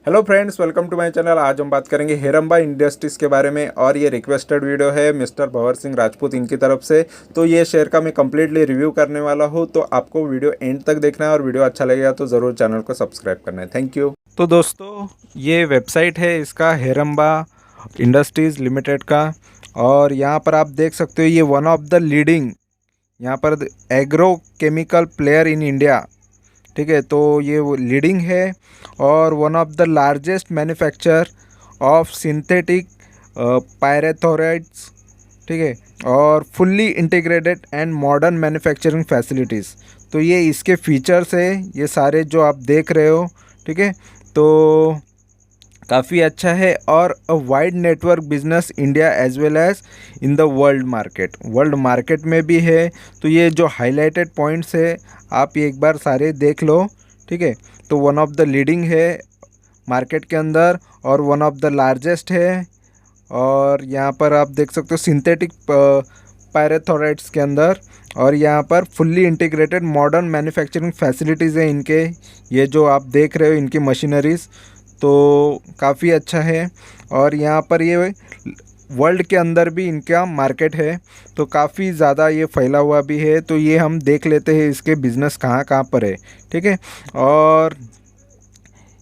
Hello friends, welcome to my channel. आज हम बात करेंगे हेरंबा इंडस्ट्रीज़ के बारे में और ये रिक्वेस्टेड वीडियो है मिस्टर भंवर सिंह राजपूत इनकी तरफ से। तो ये शेयर का मैं कंप्लीटली रिव्यू करने वाला हूँ, तो आपको वीडियो एंड तक देखना है और वीडियो अच्छा लगेगा तो ज़रूर चैनल को सब्सक्राइब करना है। Thank you. तो दोस्तों, ये वेबसाइट है इसका हेरंबा इंडस्ट्रीज़ लिमिटेड का, और यहाँ पर आप देख सकते हो ये वन ऑफ द लीडिंग यहाँ पर agro chemical player in India. ठीक है, तो ये वो लीडिंग है और one of the largest manufacture of synthetic pyrethroids. ठीक है, और fully integrated and modern manufacturing facilities. तो ये इसके फीचर्स है, ये सारे जो आप देख रहे हो। ठीक है, तो काफ़ी अच्छा है और a wide network business India as well as in the world market में भी है। तो ये जो हाईलाइटेड पॉइंट्स है आप ये एक बार सारे देख लो। ठीक है, तो वन ऑफ द लीडिंग है मार्केट के अंदर और वन ऑफ द लार्जेस्ट है। और यहाँ पर आप देख सकते हो सिंथेटिक पायरेथोराइड्स के अंदर, और यहाँ पर fully integrated modern manufacturing facilities हैं इनके। ये जो आप देख रहे हो इनकी मशीनरीज़ तो काफ़ी अच्छा है। और यहाँ पर ये वर्ल्ड के अंदर भी इनका मार्केट है, तो काफ़ी ज़्यादा ये फैला हुआ भी है। तो ये हम देख लेते हैं इसके बिज़नेस कहाँ कहाँ पर है। ठीक है, और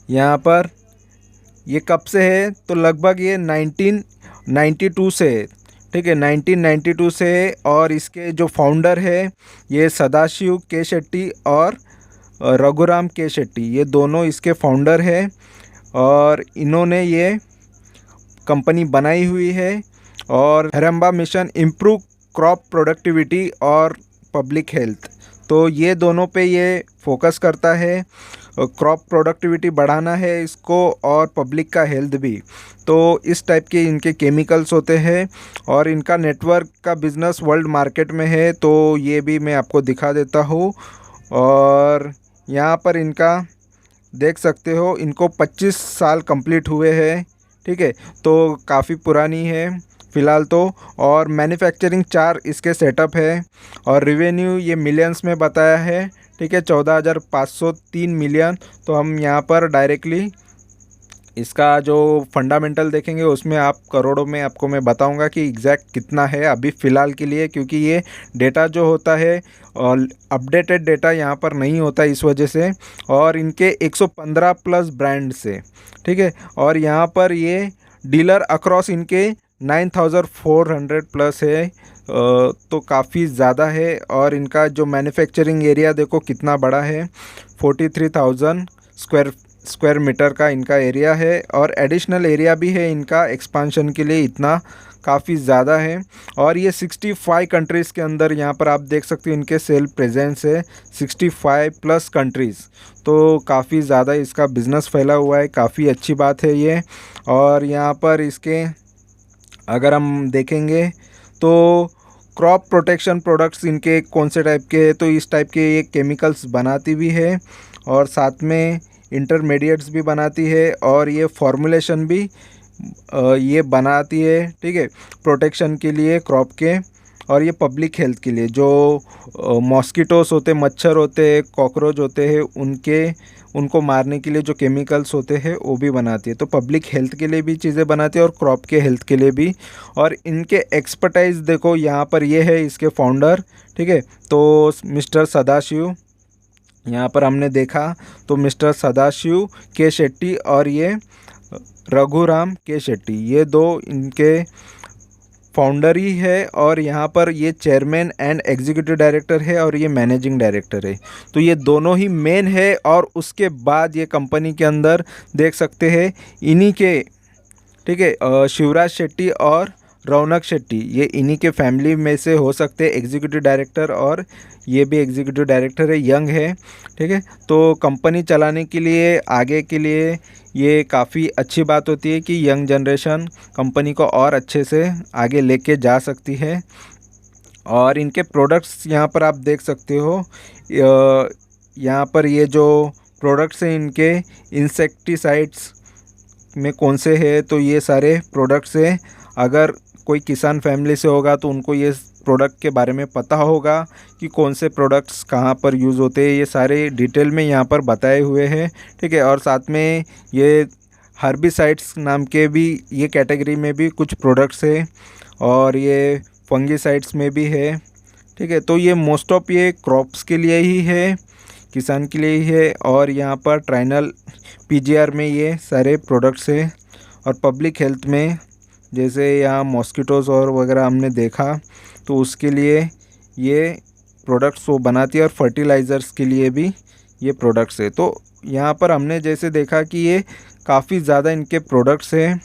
यहाँ पर ये कब से है तो लगभग ये 1992 से है। ठीक है, 1992 से है। और इसके जो फाउंडर है ये सदाशिव के शेट्टी और रघुराम के शेट्टी, ये दोनों इसके फाउंडर है। और इन्होंने ये कंपनी बनाई हुई है। और Heranba mission improve crop productivity और पब्लिक हेल्थ, तो ये दोनों पे ये फोकस करता है। क्रॉप प्रोडक्टिविटी बढ़ाना है इसको और पब्लिक का हेल्थ भी। तो इस टाइप के इनके केमिकल्स होते हैं और इनका नेटवर्क का बिज़नेस वर्ल्ड मार्केट में है। तो ये भी मैं आपको दिखा देता हूँ। और यहाँ पर इनका देख सकते हो, इनको 25 साल कंप्लीट हुए हैं। ठीक है, तो काफ़ी पुरानी है फ़िलहाल तो। और मैन्युफैक्चरिंग 4 इसके सेटअप है और रिवेन्यू ये मिलियंस में बताया है। ठीक है, 14,503 मिलियन। तो हम यहाँ पर डायरेक्टली इसका जो फंडामेंटल देखेंगे उसमें आप करोड़ों में आपको मैं बताऊंगा कि एग्जैक्ट कितना है अभी फ़िलहाल के लिए, क्योंकि ये डेटा जो होता है और अपडेटेड डेटा यहाँ पर नहीं होता इस वजह से। और इनके 115 प्लस ब्रांड्स है। ठीक है, और यहाँ पर ये डीलर अक्रॉस इनके 9,400 प्लस है। तो काफ़ी ज़्यादा है। और इनका जो मैन्युफैक्चरिंग एरिया देखो कितना बड़ा है, 43,000 स्क्वायर मीटर का इनका एरिया है। और एडिशनल एरिया भी है इनका एक्सपांशन के लिए, इतना काफ़ी ज़्यादा है। और ये 65 कंट्रीज़ के अंदर यहाँ पर आप देख सकते हो इनके सेल प्रेजेंस है 65 प्लस कंट्रीज़। तो काफ़ी ज़्यादा इसका बिज़नेस फैला हुआ है, काफ़ी अच्छी बात है ये। और यहाँ पर इसके अगर हम देखेंगे तो क्रॉप प्रोटेक्शन प्रोडक्ट्स इनके कौन से टाइप के हैं, तो इस टाइप के ये केमिकल्स बनाती भी है और साथ में इंटरमीडिएट्स भी बनाती है और ये फॉर्मुलेशन भी ये बनाती है। ठीक है, प्रोटेक्शन के लिए क्रॉप के और ये पब्लिक हेल्थ के लिए जो मॉस्किटोस होते, मच्छर होते हैं, कॉकरोच होते हैं, उनको मारने के लिए जो केमिकल्स होते हैं वो भी बनाती है। तो पब्लिक हेल्थ के लिए भी चीज़ें बनाती है और क्रॉप के हेल्थ के लिए भी। और इनके एक्सपर्टाइज देखो यहाँ पर ये है इसके फाउंडर। ठीक है, तो मिस्टर सदाशिव यहाँ पर हमने देखा, तो मिस्टर सदाशिव के शेट्टी और ये रघुराम के शेट्टी, ये दो इनके फाउंडर ही है। और यहाँ पर ये चेयरमैन एंड एग्जीक्यूटिव डायरेक्टर है और ये मैनेजिंग डायरेक्टर है। तो ये दोनों ही मेन है। और उसके बाद ये कंपनी के अंदर देख सकते हैं इन्हीं के, ठीक है, शिवराज शेट्टी और रौनक शेट्टी, ये इन्हीं के फैमिली में से हो सकते हैं एग्जीक्यूटिव डायरेक्टर, और ये भी एग्जीक्यूटिव डायरेक्टर है, यंग है। ठीक है, तो कंपनी चलाने के लिए आगे के लिए ये काफ़ी अच्छी बात होती है कि यंग जनरेशन कंपनी को और अच्छे से आगे लेके जा सकती है। और इनके प्रोडक्ट्स यहाँ पर आप देख सकते हो, यहाँ पर ये जो प्रोडक्ट्स हैं इनके इंसेक्टिसाइड्स में कौन से हैं, तो ये सारे प्रोडक्ट्स हैं। अगर कोई किसान फैमिली से होगा तो उनको ये प्रोडक्ट के बारे में पता होगा कि कौन से प्रोडक्ट्स कहाँ पर यूज़ होते हैं, ये सारे डिटेल में यहाँ पर बताए हुए हैं। ठीक है, और साथ में ये हर्बिसाइड्स नाम के भी ये कैटेगरी में भी कुछ प्रोडक्ट्स है और ये फंगिसाइड्स में भी है। ठीक है, तो ये मोस्ट ऑफ ये क्रॉप्स के लिए ही है, किसान के लिए ही है। और यहाँ पर ट्राइनल पीजीआर में ये सारे प्रोडक्ट्स है। और पब्लिक हेल्थ में जैसे यहाँ मॉस्किटोज़ और वगैरह हमने देखा तो उसके लिए ये प्रोडक्ट्स वो बनाती है, और फर्टिलाइज़र्स के लिए भी ये प्रोडक्ट्स है। तो यहाँ पर हमने जैसे देखा कि ये काफ़ी ज़्यादा इनके प्रोडक्ट्स हैं।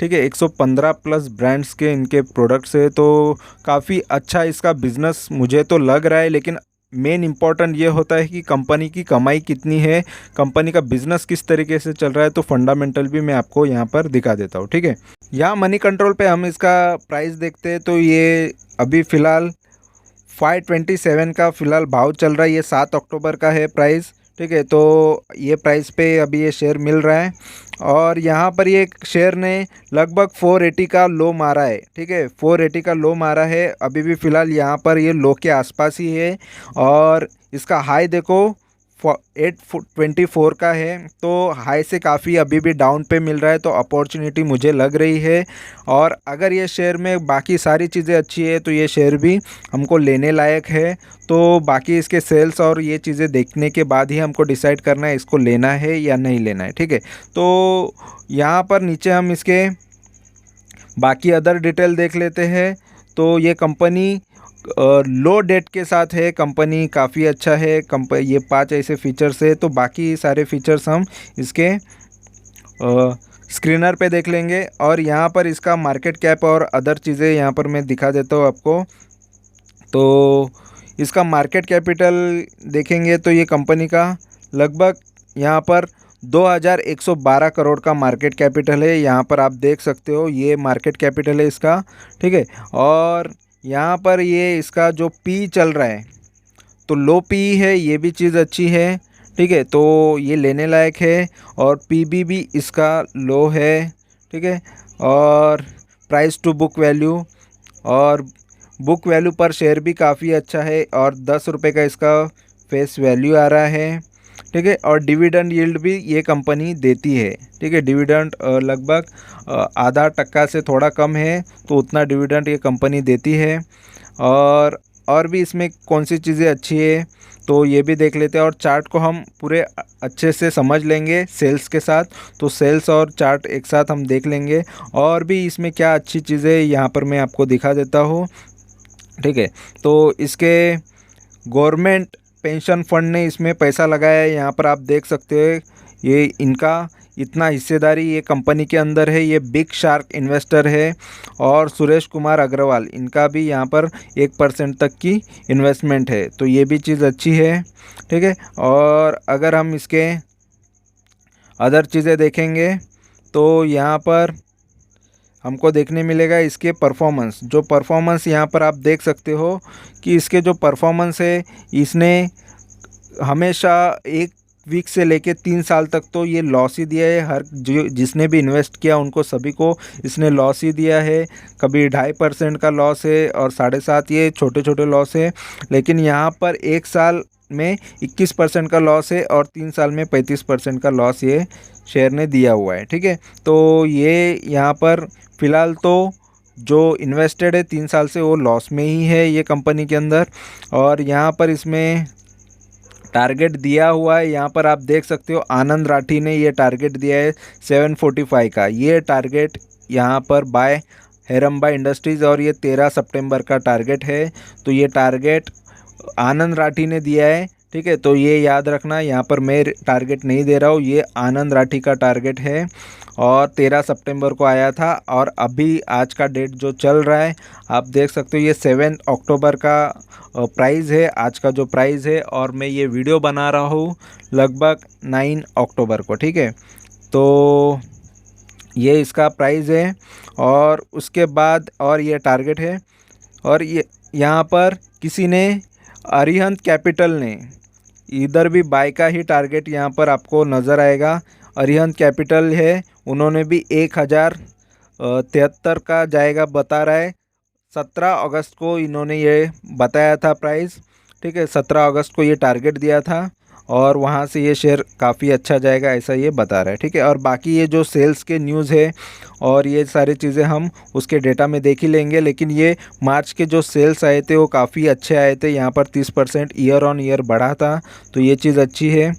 ठीक है, 115 प्लस ब्रांड्स के इनके प्रोडक्ट्स है, तो काफ़ी अच्छा इसका बिज़नेस मुझे तो लग रहा है। लेकिन मेन इम्पॉर्टेंट ये होता है कि कंपनी की कमाई कितनी है, कंपनी का बिज़नेस किस तरीके से चल रहा है। तो फंडामेंटल भी मैं आपको यहाँ पर दिखा देता हूँ। ठीक है, यहाँ मनी कंट्रोल पे हम इसका प्राइस देखते हैं तो ये अभी फ़िलहाल 527 का फ़िलहाल भाव चल रहा है। ये 7 अक्टूबर का है प्राइस। ठीक है, तो ये प्राइस पे अभी ये शेयर मिल रहा है। और यहाँ पर ये शेयर ने लगभग 480 का लो मारा है। ठीक है, 480 का लो मारा है। अभी भी फ़िलहाल यहाँ पर ये लो के आसपास ही है। और इसका हाई देखो 824 का है, तो हाई से काफ़ी अभी भी डाउन पे मिल रहा है। तो अपॉर्चुनिटी मुझे लग रही है। और अगर ये शेयर में बाकी सारी चीज़ें अच्छी है तो ये शेयर भी हमको लेने लायक है। तो बाकी इसके सेल्स और ये चीज़ें देखने के बाद ही हमको डिसाइड करना है इसको लेना है या नहीं लेना है। ठीक है, तो यहाँ पर नीचे हम इसके बाकी अदर डिटेल देख लेते हैं। तो ये कंपनी लो डेट के साथ है, कंपनी काफ़ी अच्छा है। ये 5 ऐसे फीचर्स है। तो बाकी सारे फीचर्स हम इसके स्क्रीनर पे देख लेंगे। और यहाँ पर इसका मार्केट कैप और अदर चीज़ें यहाँ पर मैं दिखा देता हूँ आपको। तो इसका मार्केट कैपिटल देखेंगे तो ये कंपनी का लगभग यहाँ पर 2112 करोड़ का मार्केट कैपिटल है। यहाँ पर आप देख सकते हो ये मार्केट कैपिटल है इसका। ठीक है, और यहाँ पर ये इसका जो पी चल रहा है तो लो पी है, ये भी चीज़ अच्छी है। ठीक है, तो ये लेने लायक है। और पीबी भी इसका लो है। ठीक है, और प्राइस टू बुक वैल्यू और बुक वैल्यू पर शेयर भी काफ़ी अच्छा है। और 10 रुपये का इसका फेस वैल्यू आ रहा है। ठीक है, और डिविडेंड यील्ड भी ये कंपनी देती है। ठीक है, डिविडेंड लगभग आधा टक्का से थोड़ा कम है, तो उतना डिविडेंड ये कंपनी देती है। और भी इसमें कौन सी चीज़ें अच्छी है तो ये भी देख लेते हैं। और चार्ट को हम पूरे अच्छे से समझ लेंगे सेल्स के साथ। तो सेल्स और चार्ट एक साथ हम देख लेंगे। और भी इसमें क्या अच्छी चीज़ें यहाँ पर मैं आपको दिखा देता हूँ। ठीक है, तो इसके गवर्नमेंट पेंशन फंड ने इसमें पैसा लगाया है। यहाँ पर आप देख सकते हो ये इनका इतना हिस्सेदारी ये कंपनी के अंदर है। ये बिग शार्क इन्वेस्टर है। और सुरेश कुमार अग्रवाल इनका भी यहाँ पर 1% तक की इन्वेस्टमेंट है। तो ये भी चीज़ अच्छी है। ठीक है, और अगर हम इसके अदर चीज़ें देखेंगे तो यहाँ पर हमको देखने मिलेगा इसके परफॉर्मेंस। जो परफॉर्मेंस यहाँ पर आप देख सकते हो कि इसके जो परफॉर्मेंस है इसने हमेशा 1 वीक से लेके 3 साल तक तो ये लॉस ही दिया है। हर जिसने भी इन्वेस्ट किया उनको सभी को इसने लॉस ही दिया है। कभी 2.5% का लॉस है और 7.5 ये छोटे छोटे लॉस है। लेकिन यहाँ पर 1 साल में 21% का लॉस है और 3 साल में 35% का लॉस ये शेयर ने दिया हुआ है। ठीक है, तो ये यहाँ पर फ़िलहाल तो जो इन्वेस्टेड है 3 साल से वो लॉस में ही है ये कंपनी के अंदर। और यहाँ पर इसमें टारगेट दिया हुआ है। यहाँ पर आप देख सकते हो आनंद राठी ने ये टारगेट दिया है 745 का। ये टारगेट यहाँ पर बाय हेरम्बा इंडस्ट्रीज़ और ये 13 सितंबर का टारगेट है। तो ये टारगेट आनंद राठी ने दिया है। ठीक है, तो ये याद रखना, यहाँ पर मैं टारगेट नहीं दे रहा हूँ, ये आनंद राठी का टारगेट है। और 13 सितंबर को आया था। और अभी आज का डेट जो चल रहा है आप देख सकते हो ये 7 अक्टूबर का प्राइस है, आज का जो प्राइस है। और मैं ये वीडियो बना रहा हूँ लगभग 9 अक्टूबर को। ठीक है, तो ये इसका प्राइस है। और उसके बाद और ये टारगेट है। और ये यहाँ पर किसी ने अरिहंत कैपिटल ने इधर भी बाय का ही टारगेट यहाँ पर आपको नज़र आएगा। अरिहंत कैपिटल है, उन्होंने भी 1073 का जाएगा बता रहा है। 17 अगस्त को इन्होंने ये बताया था प्राइस। ठीक है, 17 अगस्त को ये टारगेट दिया था। और वहाँ से ये शेयर काफ़ी अच्छा जाएगा ऐसा ये बता रहा है, ठीक है। और बाकी ये जो सेल्स के न्यूज़ है और ये सारी चीज़ें हम उसके डेटा में देख ही लेंगे, लेकिन ये मार्च के जो सेल्स आए थे वो काफ़ी अच्छे आए थे। यहाँ पर 30% ईयर ऑन ईयर बढ़ा था, तो ये चीज़ अच्छी है,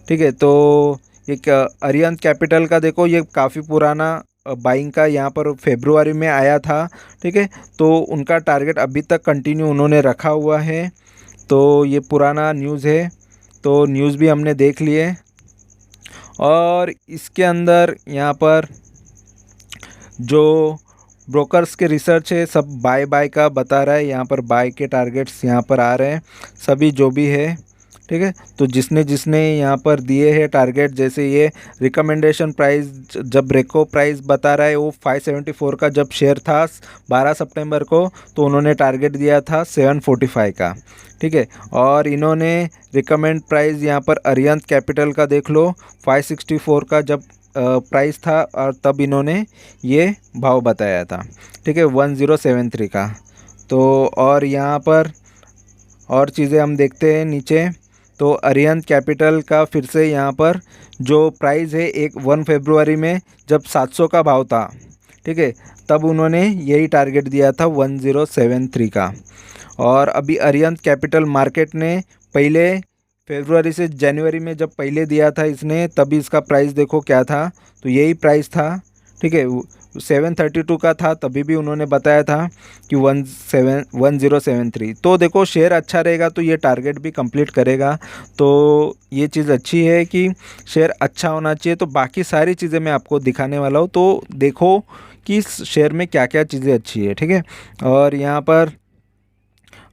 ठीक है। तो एक अरिहंत कैपिटल का देखो, ये काफ़ी पुराना बाइंग का यहाँ पर फेब्रुआरी में आया था, ठीक है। तो उनका टारगेट अभी तक कंटिन्यू उन्होंने रखा हुआ है, तो ये पुराना न्यूज़ है, तो न्यूज़ भी हमने देख लिए। और इसके अंदर यहाँ पर जो ब्रोकर्स के रिसर्च है सब बाय का बता रहा है, यहाँ पर बाय के टारगेट्स यहाँ पर आ रहे हैं सभी जो भी है, ठीक है। तो जिसने जिसने यहाँ पर दिए हैं टारगेट, जैसे ये रिकमेंडेशन प्राइस जब रेको प्राइस बता रहा है वो 574 का जब शेयर था 12 सितंबर को, तो उन्होंने टारगेट दिया था 745 का, ठीक है। और इन्होंने रिकमेंड प्राइस यहाँ पर अरिहंत कैपिटल का देख लो 564 का जब प्राइस था, और तब इन्होंने ये भाव बताया था, ठीक है, 1073 का। तो और यहाँ पर और चीज़ें हम देखते हैं नीचे, तो अरिहंत कैपिटल का फिर से यहाँ पर जो प्राइस है 1 फरवरी में जब 700 का भाव था, ठीक है, तब उन्होंने यही टारगेट दिया था 1073 का। और अभी अरिहंत कैपिटल मार्केट ने पहले फरवरी से जनवरी में जब पहले दिया था इसने, तभी इसका प्राइस देखो क्या था, तो यही प्राइस था, ठीक है, 732 का था, तभी भी उन्होंने बताया था कि 1073। तो देखो शेयर अच्छा रहेगा तो ये टारगेट भी कंप्लीट करेगा, तो ये चीज़ अच्छी है कि शेयर अच्छा होना चाहिए। तो बाकी सारी चीज़ें मैं आपको दिखाने वाला हूँ, तो देखो कि इस शेयर में क्या क्या चीज़ें अच्छी है, ठीक है। और यहाँ पर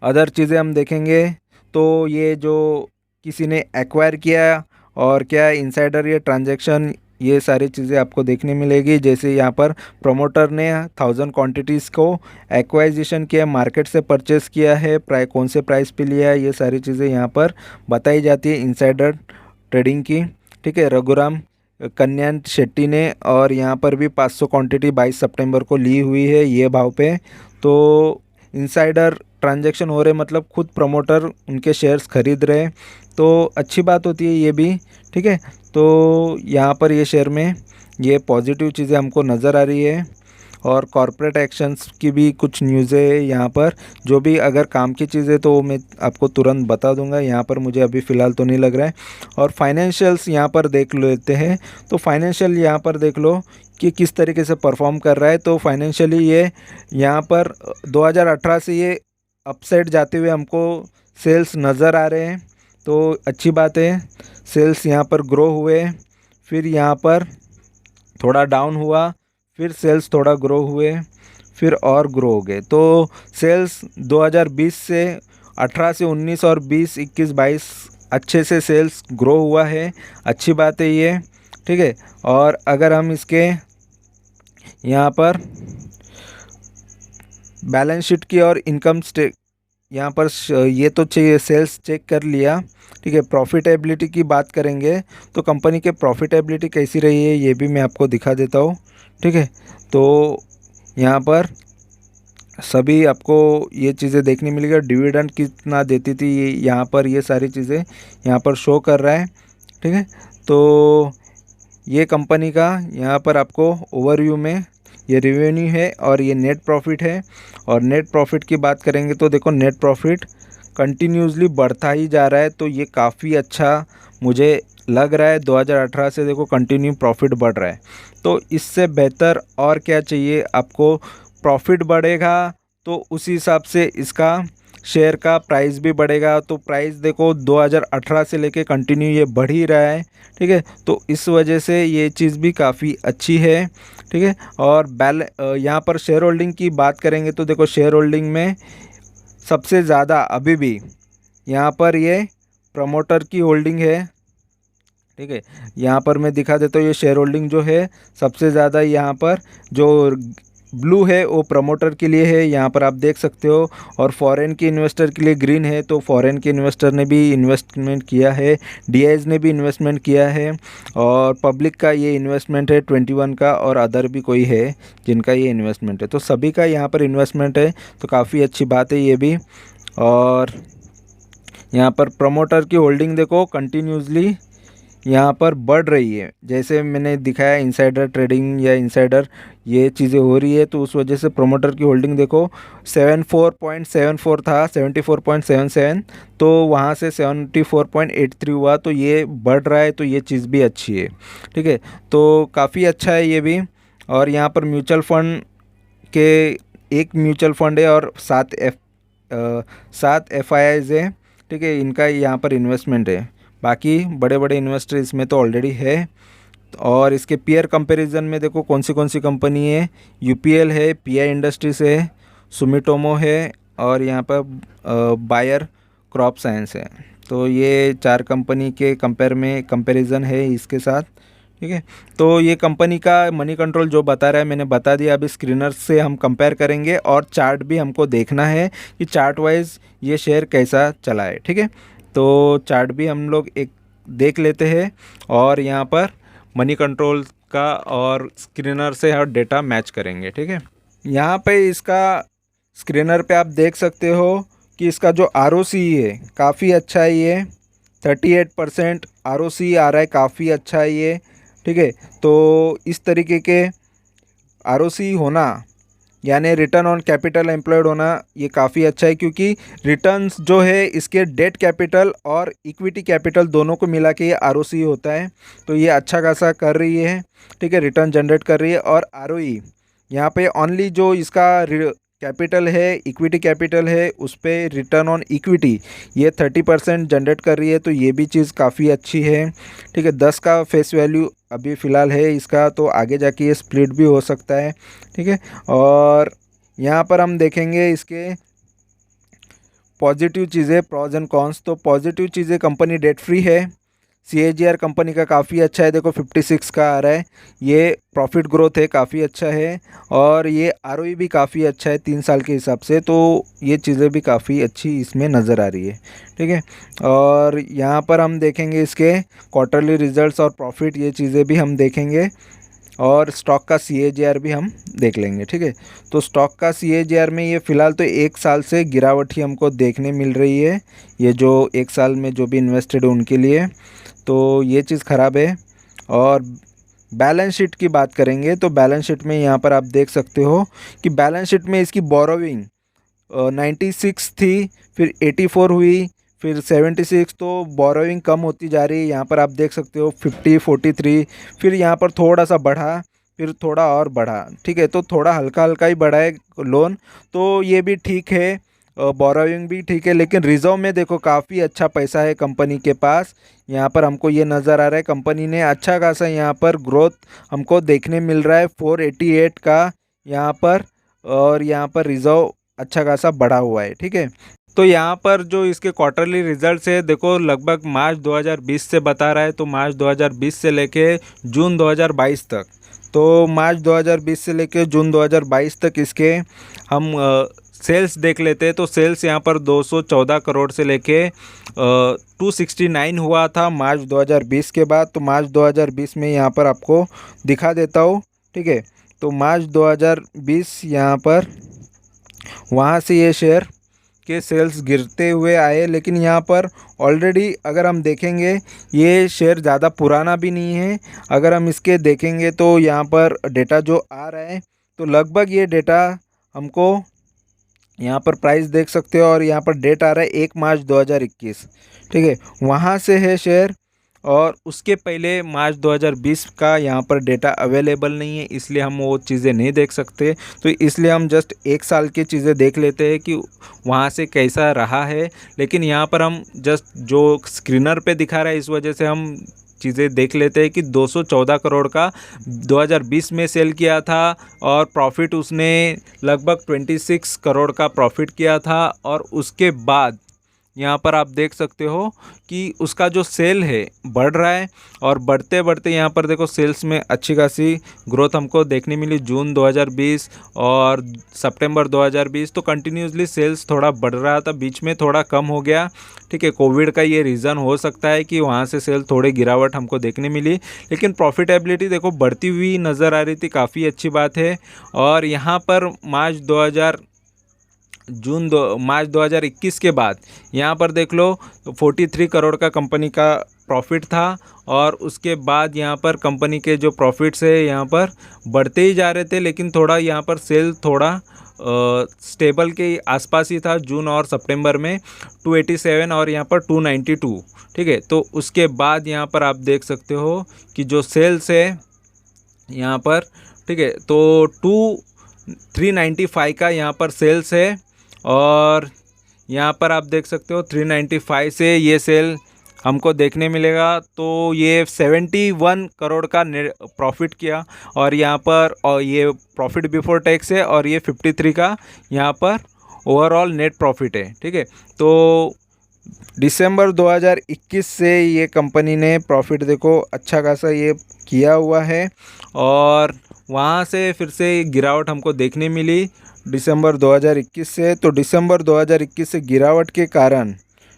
अदर चीज़ें हम देखेंगे, तो ये जो किसी ने एक्वायर किया और क्या इनसाइडर ये ट्रांजैक्शन, ये सारी चीज़ें आपको देखने मिलेगी। जैसे यहाँ पर प्रमोटर ने 1000 क्वांटिटीज़ को एक्वाइजिशन किया, मार्केट से परचेस किया है, कौन से प्राइस पे लिया है, ये सारी चीज़ें यहाँ पर बताई जाती है इनसाइडर ट्रेडिंग की, ठीक है। रघुराम कन्यान शेट्टी ने, और यहाँ पर भी 500 क्वांटिटी 22 सितंबर को ली हुई है ये भाव पे। तो इनसाइडर ट्रांजैक्शन हो रहे मतलब खुद प्रमोटर उनके शेयर्स खरीद रहे, तो अच्छी बात होती है ये भी, ठीक है। तो यहाँ पर ये शेयर में ये पॉजिटिव चीज़ें हमको नज़र आ रही है। और कॉर्पोरेट एक्शंस की भी कुछ न्यूज़ें है यहाँ पर, जो भी अगर काम की चीज़ें तो मैं आपको तुरंत बता दूंगा, यहाँ पर मुझे अभी फ़िलहाल तो नहीं लग रहा है। और फाइनेंशियल्स यहाँ पर देख लेते हैं, तो फाइनेंशियल यहाँ पर देख लो कि किस तरीके से परफॉर्म कर रहा है। तो फाइनेंशियली ये यहाँ पर 2018 से ये अपसाइड जाते हुए हमको सेल्स नज़र आ रहे हैं, तो अच्छी बात है। सेल्स यहाँ पर ग्रो हुए, फिर यहाँ पर थोड़ा डाउन हुआ, फिर सेल्स थोड़ा ग्रो हुए, फिर और ग्रो हो गए। तो सेल्स 2020 से 18 से 19 और 20, 21, 22 अच्छे से सेल्स ग्रो हुआ है, अच्छी बात है ये, ठीक है। और अगर हम इसके यहाँ पर बैलेंस शीट की और इनकम स्टेट यहाँ पर ये तो चाहिए, सेल्स चेक कर लिया, ठीक है। प्रॉफिटेबिलिटी की बात करेंगे तो कंपनी के प्रॉफिटेबिलिटी कैसी रही है ये भी मैं आपको दिखा देता हूँ, ठीक है। तो यहाँ पर सभी आपको ये चीज़ें देखने मिलेगी, डिविडेंड कितना देती थी ये, यहाँ पर ये सारी चीज़ें यहाँ पर शो कर रहा है, ठीक है। तो ये कंपनी का यहाँ पर आपको ओवरव्यू में ये रेवेन्यू है और ये नेट प्रॉफिट है। और नेट प्रॉफिट की बात करेंगे तो देखो नेट प्रॉफिट कंटिन्यूसली बढ़ता ही जा रहा है, तो ये काफ़ी अच्छा मुझे लग रहा है। 2018 से देखो कंटिन्यू प्रॉफिट बढ़ रहा है, तो इससे बेहतर और क्या चाहिए आपको। प्रॉफिट बढ़ेगा तो उसी हिसाब से इसका शेयर का प्राइस भी बढ़ेगा। तो प्राइस देखो 2018 से लेके कंटिन्यू ये बढ़ ही रहा है, ठीक है। तो इस वजह से ये चीज़ भी काफ़ी अच्छी है, ठीक है। और यहाँ पर शेयर होल्डिंग की बात करेंगे तो देखो शेयर होल्डिंग में सबसे ज़्यादा अभी भी यहाँ पर ये प्रमोटर की होल्डिंग है, ठीक है। यहाँ पर मैं दिखा देता हूँ, ये शेयर होल्डिंग जो है सबसे ज़्यादा यहाँ पर जो ब्लू है वो प्रमोटर के लिए है, यहाँ पर आप देख सकते हो। और फॉरेन के इन्वेस्टर के लिए ग्रीन है, तो फॉरेन के इन्वेस्टर ने भी इन्वेस्टमेंट किया है, डीआईज ने भी इन्वेस्टमेंट किया है। और पब्लिक का ये इन्वेस्टमेंट है 21 का, और अदर भी कोई है जिनका ये इन्वेस्टमेंट है, तो सभी का यहाँ पर इन्वेस्टमेंट है, तो काफ़ी अच्छी बात है ये भी। और यहाँ पर प्रमोटर की होल्डिंग देखो कंटिन्यूसली यहाँ पर बढ़ रही है। जैसे मैंने दिखाया इनसाइडर ट्रेडिंग या इनसाइडर ये चीज़ें हो रही है, तो उस वजह से प्रोमोटर की होल्डिंग देखो 74.74 था, 74.77, तो वहाँ से 74.83 हुआ, तो ये बढ़ रहा है, तो ये चीज़ भी अच्छी है। ठीक है, तो काफ़ी अच्छा है ये भी। और यहाँ पर म्यूचुअल फंड के एक म्यूचुअल फंड है और 7 FIIs है। ठीक है, इनका यहाँ पर इन्वेस्टमेंट है। बाकी बड़े बड़े इन्वेस्टर इसमें तो ऑलरेडी है। और इसके पीयर कंपैरिजन में देखो कौन सी कंपनी है, यूपीएल है, पीआई इंडस्ट्रीज है, सुमिटोमो है, और यहाँ पर बायर क्रॉप साइंस है। तो ये 4 कंपनी के कंपैरिजन है इसके साथ। ठीक है, तो ये कंपनी का मनी कंट्रोल जो बता रहा है मैंने बता दिया। अभी स्क्रीनर से हम कंपेयर करेंगे और चार्ट भी हमको देखना है कि चार्ट वाइज ये शेयर कैसा चला है। ठीक है, तो चार्ट भी हम लोग एक देख लेते हैं और यहाँ पर मनी कंट्रोल का और स्क्रीनर से और डेटा मैच करेंगे। ठीक है, यहाँ पे इसका स्क्रीनर पे आप देख सकते हो कि इसका जो ROC है काफ़ी अच्छा है। ये 38% ROC आ रहा है, काफ़ी अच्छा है ये। ठीक है, तो इस तरीके के ROC होना यानी रिटर्न ऑन कैपिटल एम्प्लॉयड होना ये काफ़ी अच्छा है, क्योंकि रिटर्न्स जो है इसके डेट कैपिटल और इक्विटी कैपिटल दोनों को मिला के ये ROC होता है। तो ये अच्छा खासा कर रही है। ठीक है, रिटर्न जनरेट कर रही है। और ROE यहाँ पे ओनली जो इसका कैपिटल है, इक्विटी कैपिटल है, उस पर रिटर्न ऑन इक्विटी ये 30% जनरेट कर रही है, तो ये भी चीज़ काफ़ी अच्छी है। ठीक है, 10 का फेस वैल्यू अभी फ़िलहाल है इसका, तो आगे जाके ये स्प्लिट भी हो सकता है। ठीक है, और यहाँ पर हम देखेंगे इसके पॉजिटिव चीज़ें, प्रॉज एंड कॉन्स। तो पॉजिटिव चीज़ें, कंपनी डेट फ्री है, CAGR कंपनी का काफ़ी अच्छा है, देखो 56 का आ रहा है। ये प्रॉफिट ग्रोथ है, काफ़ी अच्छा है। और ये ROE भी काफ़ी अच्छा है 3 साल के हिसाब से, तो ये चीज़ें भी काफ़ी अच्छी इसमें नज़र आ रही है। ठीक है, और यहाँ पर हम देखेंगे इसके क्वार्टरली रिजल्ट्स और प्रॉफिट, ये चीज़ें भी हम देखेंगे। और स्टॉक का CAGR भी हम देख लेंगे। ठीक है, तो स्टॉक का CAGR में ये फ़िलहाल तो 1 साल से गिरावट ही हमको देखने मिल रही है, ये जो 1 साल में जो भी इन्वेस्टेड है उनके लिए, तो ये चीज़ ख़राब है। और बैलेंस शीट की बात करेंगे तो बैलेंस शीट में यहाँ पर आप देख सकते हो कि बैलेंस शीट में इसकी बोरोविंग 96 थी, फिर 84 हुई, फिर 76, तो बोरोविंग कम होती जा रही है। यहाँ पर आप देख सकते हो 50, 43, फिर यहाँ पर थोड़ा सा बढ़ा, फिर थोड़ा और बढ़ा। ठीक है, तो थोड़ा हल्का हल्का ही बढ़ा है लोन, तो ये भी ठीक है, बोरोइंग भी ठीक है। लेकिन रिजर्व में देखो काफ़ी अच्छा पैसा है कंपनी के पास। यहाँ पर हमको ये नज़र आ रहा है कंपनी ने अच्छा खासा यहाँ पर ग्रोथ हमको देखने मिल रहा है 488 का यहाँ पर, और यहाँ पर रिजर्व अच्छा खासा बढ़ा हुआ है। ठीक है, तो यहाँ पर जो इसके क्वार्टरली रिजल्ट्स है देखो लगभग मार्च 2020 से बता रहा है, तो मार्च 2020 से लेके जून 2022 तक, तो मार्च 2020 से लेके जून 2022 तक इसके हम सेल्स देख लेते हैं। तो सेल्स यहाँ पर 214 करोड़ से लेके 269 हुआ था मार्च 2020 के बाद। तो मार्च 2020 में यहाँ पर आपको दिखा देता हूँ। ठीक है, तो मार्च 2020 यहाँ पर वहाँ से ये शेयर के सेल्स गिरते हुए आए, लेकिन यहाँ पर ऑलरेडी अगर हम देखेंगे ये शेयर ज़्यादा पुराना भी नहीं है। अगर हम इसके देखेंगे तो यहाँ पर डेटा जो आ रहा है, तो लगभग ये डेटा हमको यहाँ पर प्राइस देख सकते हो, और यहाँ पर डेट आ रहा है 1 मार्च 2021। ठीक है, वहाँ से है शेयर, और उसके पहले मार्च 2020 का यहाँ पर डेटा अवेलेबल नहीं है, इसलिए हम वो चीज़ें नहीं देख सकते। तो इसलिए हम जस्ट 1 साल की चीज़ें देख लेते हैं कि वहाँ से कैसा रहा है। लेकिन यहाँ पर हम जस्ट जो स्क्रीनर पे दिखा रहा है इस वजह से हम चीज़ें देख लेते हैं कि 214 करोड़ का 2020 में सेल किया था, और प्रॉफिट उसने लगभग 26 करोड़ का प्रॉफिट किया था। और उसके बाद यहाँ पर आप देख सकते हो कि उसका जो सेल है बढ़ रहा है, और बढ़ते बढ़ते यहाँ पर देखो सेल्स में अच्छी खासी ग्रोथ हमको देखने मिली जून 2020 और सितंबर 2020। तो कंटिन्यूसली सेल्स थोड़ा बढ़ रहा था, बीच में थोड़ा कम हो गया। ठीक है, कोविड का ये रीज़न हो सकता है कि वहाँ से सेल थोड़े गिरावट हमको देखने मिली, लेकिन प्रॉफिटेबिलिटी देखो बढ़ती हुई नज़र आ रही थी, काफ़ी अच्छी बात है। और यहाँ पर मार्च मार्च 2021 के बाद यहाँ पर देख लो 43 करोड़ का कंपनी का प्रॉफिट था। और उसके बाद यहाँ पर कंपनी के जो प्रॉफिट्स है यहाँ पर बढ़ते ही जा रहे थे, लेकिन थोड़ा यहाँ पर सेल थोड़ा स्टेबल के आसपास ही था। जून और सितंबर में 287 और यहाँ पर 292, ठीक है। तो उसके बाद यहाँ पर आप देख सकते हो कि जो सेल्स है यहाँ पर, ठीक है, तो 395 का यहाँ पर सेल्स है। और यहाँ पर आप देख सकते हो 395 से ये सेल हमको देखने मिलेगा। तो ये 71 करोड़ का प्रॉफिट किया। और यहाँ पर ये प्रॉफिट बिफोर टैक्स है और ये 53 का यहाँ पर ओवरऑल नेट प्रॉफिट है, ठीक है। तो दिसंबर 2021 से ये कंपनी ने प्रॉफिट देखो अच्छा खासा ये किया हुआ है। और वहाँ से फिर से गिरावट हमको देखने मिली दिसंबर 2021 से। तो दिसंबर 2021 से गिरावट के कारण,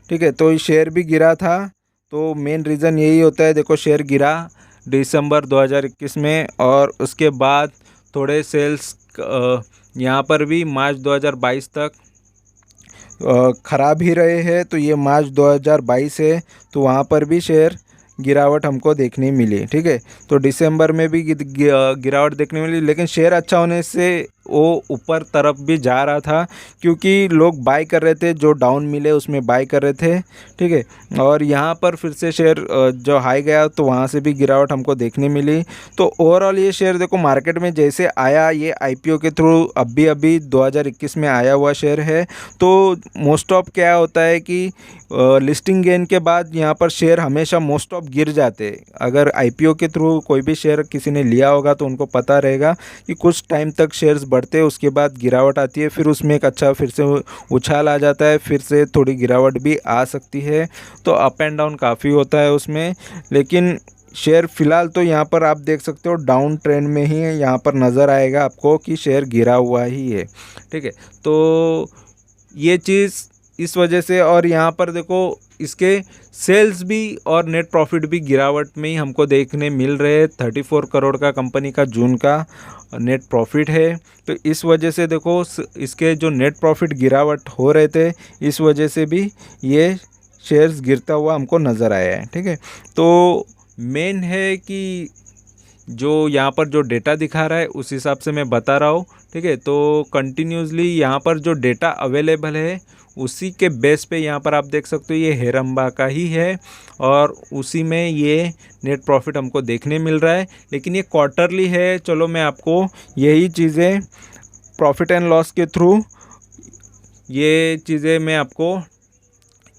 ठीक है, तो शेयर भी गिरा था। तो मेन रीज़न यही होता है, देखो शेयर गिरा दिसंबर 2021 में। और उसके बाद थोड़े सेल्स यहाँ पर भी मार्च 2022 तक ख़राब ही रहे हैं। तो ये मार्च 2022 है, तो वहाँ पर भी शेयर गिरावट हमको देखने मिली, ठीक है। तो दिसंबर में भी गिरावट देखने मिली, लेकिन शेयर अच्छा होने से वो ऊपर तरफ भी जा रहा था, क्योंकि लोग बाय कर रहे थे, जो डाउन मिले उसमें बाय कर रहे थे, ठीक है। और यहाँ पर फिर से शेयर जो हाई गया तो वहाँ से भी गिरावट हमको देखने मिली। तो ओवरऑल ये शेयर देखो मार्केट में जैसे आया, ये आईपीओ के थ्रू अभी 2021 में आया हुआ शेयर है। तो मोस्ट ऑफ क्या होता है कि लिस्टिंग गेन के बाद यहाँ पर शेयर हमेशा मोस्ट ऑफ गिर जाते। अगर आईपीओ के थ्रू कोई भी शेयर किसी ने लिया होगा तो उनको पता रहेगा कि कुछ टाइम तक शेयर्स बढ़ते हैं, उसके बाद गिरावट आती है, फिर उसमें एक अच्छा फिर से उछाल आ जाता है, फिर से थोड़ी गिरावट भी आ सकती है। तो अप एंड डाउन काफ़ी होता है उसमें। लेकिन शेयर फ़िलहाल तो यहाँ पर आप देख सकते हो डाउन ट्रेंड में ही है, यहाँ पर नज़र आएगा आपको कि शेयर गिरा हुआ ही है, ठीक है। तो ये चीज़ इस वजह से, और यहाँ पर देखो इसके सेल्स भी और नेट प्रॉफिट भी गिरावट में ही हमको देखने मिल रहे हैं। 34 करोड़ का कंपनी का जून का नेट प्रॉफिट है। तो इस वजह से देखो इसके जो नेट प्रॉफिट गिरावट हो रहे थे, इस वजह से भी ये शेयर्स गिरता हुआ हमको नज़र आया है, ठीक है। तो मेन है कि जो यहाँ पर जो डेटा दिखा रहा है उस हिसाब से मैं बता रहा हूँ, ठीक है। तो कंटिन्यूसली यहाँ पर जो डेटा अवेलेबल है उसी के बेस पे यहाँ पर आप देख सकते हो ये हेरम्बा का ही है, और उसी में ये नेट प्रॉफिट हमको देखने मिल रहा है। लेकिन ये क्वार्टरली है। चलो मैं आपको यही चीज़ें प्रॉफिट एंड लॉस के थ्रू ये चीज़ें मैं आपको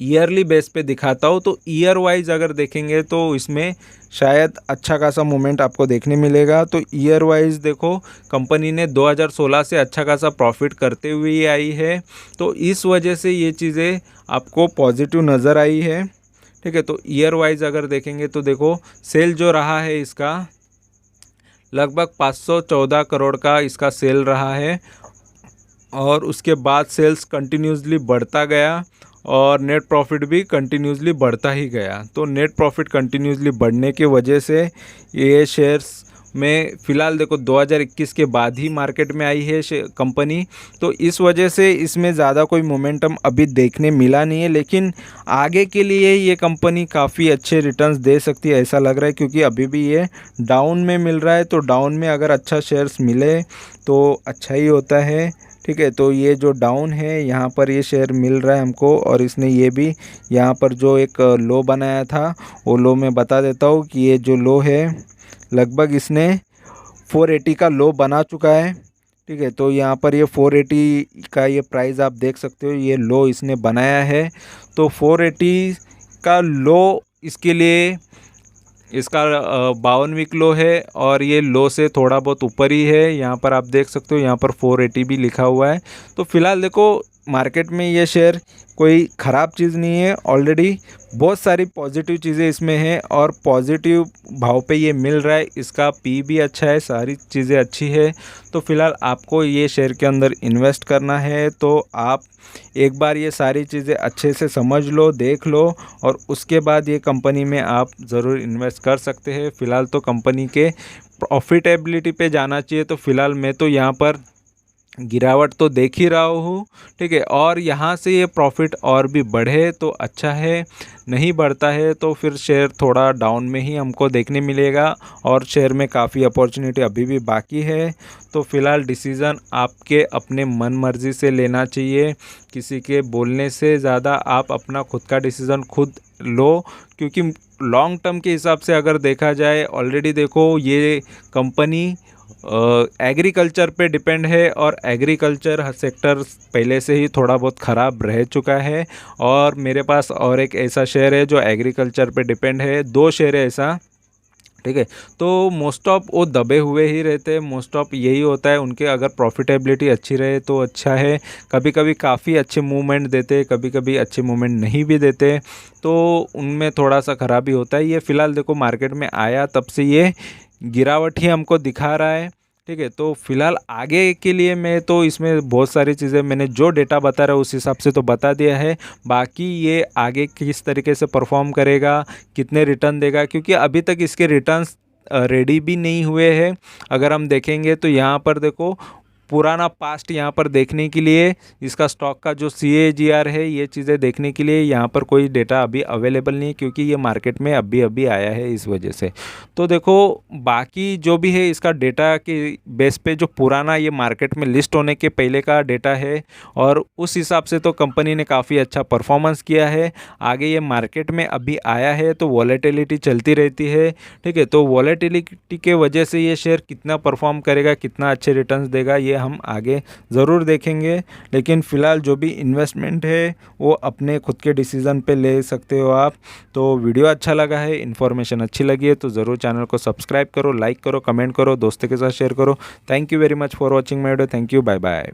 ईयरली बेस पे दिखाता हूँ। तो ईयर वाइज अगर देखेंगे तो इसमें शायद अच्छा खासा मूवमेंट आपको देखने मिलेगा। तो ईयर वाइज देखो कंपनी ने 2016 से अच्छा खासा प्रॉफिट करते हुए ही आई है। तो इस वजह से ये चीज़ें आपको पॉजिटिव नज़र आई है, ठीक है। तो ईयर वाइज अगर देखेंगे तो देखो सेल जो रहा है इसका लगभग 514 करोड़ का इसका सेल रहा है। और उसके बाद सेल्स कंटिन्यूसली बढ़ता गया और नेट प्रॉफिट भी कंटिन्यूसली बढ़ता ही गया। तो नेट प्रॉफिट कंटिन्यूसली बढ़ने की वजह से ये शेयर्स में फ़िलहाल देखो 2021 के बाद ही मार्केट में आई है कंपनी। तो इस वजह से इसमें ज़्यादा कोई मोमेंटम अभी देखने मिला नहीं है, लेकिन आगे के लिए ये कंपनी काफ़ी अच्छे रिटर्न्स दे सकती है ऐसा लग रहा है, क्योंकि अभी भी ये डाउन में मिल रहा है। तो डाउन में अगर अच्छा शेयर्स मिले तो अच्छा ही होता है, ठीक है। तो ये जो डाउन है यहाँ पर ये शेयर मिल रहा है हमको, और इसने ये भी यहाँ पर जो एक लो बनाया था वो लो मैं बता देता हूँ कि ये जो लो है लगभग इसने 480 का लो बना चुका है, ठीक है। तो यहाँ पर ये 480 का ये प्राइस आप देख सकते हो, ये लो इसने बनाया है। तो 480 का लो इसके लिए इसका 52 वीक लो है, और ये लो से थोड़ा बहुत ऊपर ही है। यहाँ पर आप देख सकते हो यहाँ पर 480 भी लिखा हुआ है। तो फिलहाल देखो मार्केट में ये शेयर कोई ख़राब चीज़ नहीं है, ऑलरेडी बहुत सारी पॉजिटिव चीज़ें इसमें हैं और पॉजिटिव भाव पे ये मिल रहा है। इसका पी भी अच्छा है, सारी चीज़ें अच्छी है। तो फिलहाल आपको ये शेयर के अंदर इन्वेस्ट करना है तो आप एक बार ये सारी चीज़ें अच्छे से समझ लो, देख लो, और उसके बाद ये कंपनी में आप ज़रूर इन्वेस्ट कर सकते हैं। फ़िलहाल तो कंपनी के प्रॉफिटेबिलिटी पे जाना चाहिए। तो फ़िलहाल मैं तो यहाँ पर गिरावट तो देख ही रहा हूँ, ठीक है। और यहाँ से ये प्रॉफिट और भी बढ़े तो अच्छा है, नहीं बढ़ता है तो फिर शेयर थोड़ा डाउन में ही हमको देखने मिलेगा, और शेयर में काफ़ी अपॉर्चुनिटी अभी भी बाकी है। तो फ़िलहाल डिसीज़न आपके अपने मन मर्ज़ी से लेना चाहिए, किसी के बोलने से ज़्यादा आप अपना खुद का डिसीज़न खुद लो, क्योंकि लॉन्ग टर्म के हिसाब से अगर देखा जाए, ऑलरेडी देखो ये कंपनी एग्रीकल्चर पे डिपेंड है, और एग्रीकल्चर सेक्टर पहले से ही थोड़ा बहुत ख़राब रह चुका है। और मेरे पास और एक ऐसा शेयर है जो एग्रीकल्चर पे डिपेंड है, दो शेयर है ऐसा, ठीक है। तो मोस्ट ऑफ वो दबे हुए ही रहते हैं, मोस्ट ऑफ यही होता है उनके, अगर प्रॉफिटेबिलिटी अच्छी रहे तो अच्छा है। कभी कभी काफ़ी अच्छे मूवमेंट देते, कभी कभी अच्छे मूवमेंट नहीं भी देते, तो उनमें थोड़ा सा खराबी होता है। ये फ़िलहाल देखो मार्केट में आया तब से ये गिरावट ही हमको दिखा रहा है, ठीक है। तो फिलहाल आगे के लिए मैं तो इसमें बहुत सारी चीज़ें मैंने जो डेटा बता रहा है उस हिसाब से तो बता दिया है। बाकी ये आगे किस तरीके से परफॉर्म करेगा, कितने रिटर्न देगा, क्योंकि अभी तक इसके रिटर्न्स रेडी भी नहीं हुए हैं। अगर हम देखेंगे तो यहाँ पर देखो पुराना पास्ट यहाँ पर देखने के लिए, इसका स्टॉक का जो CAGR है, ये चीज़ें देखने के लिए यहाँ पर कोई डेटा अभी अवेलेबल नहीं है, क्योंकि ये मार्केट में अभी अभी आया है इस वजह से। तो देखो बाकी जो भी है इसका डेटा के बेस पे, जो पुराना ये मार्केट में लिस्ट होने के पहले का डेटा है, और उस हिसाब से तो कंपनी ने काफ़ी अच्छा परफॉर्मेंस किया है। आगे ये मार्केट में अभी आया है तो वॉलेटिलिटी चलती रहती है, ठीक है। तो वॉलेटिलिटी के वजह से ये शेयर कितना परफॉर्म करेगा, कितना अच्छे रिटर्न्स देगा, ये हम आगे ज़रूर देखेंगे। लेकिन फ़िलहाल जो भी इन्वेस्टमेंट है वो अपने खुद के डिसीज़न पे ले सकते हो आप। तो वीडियो अच्छा लगा है, इन्फॉर्मेशन अच्छी लगी है तो ज़रूर चैनल को सब्सक्राइब करो, लाइक करो, कमेंट करो, दोस्तों के साथ शेयर करो। Thank you very much for watching my video. Thank you, bye bye.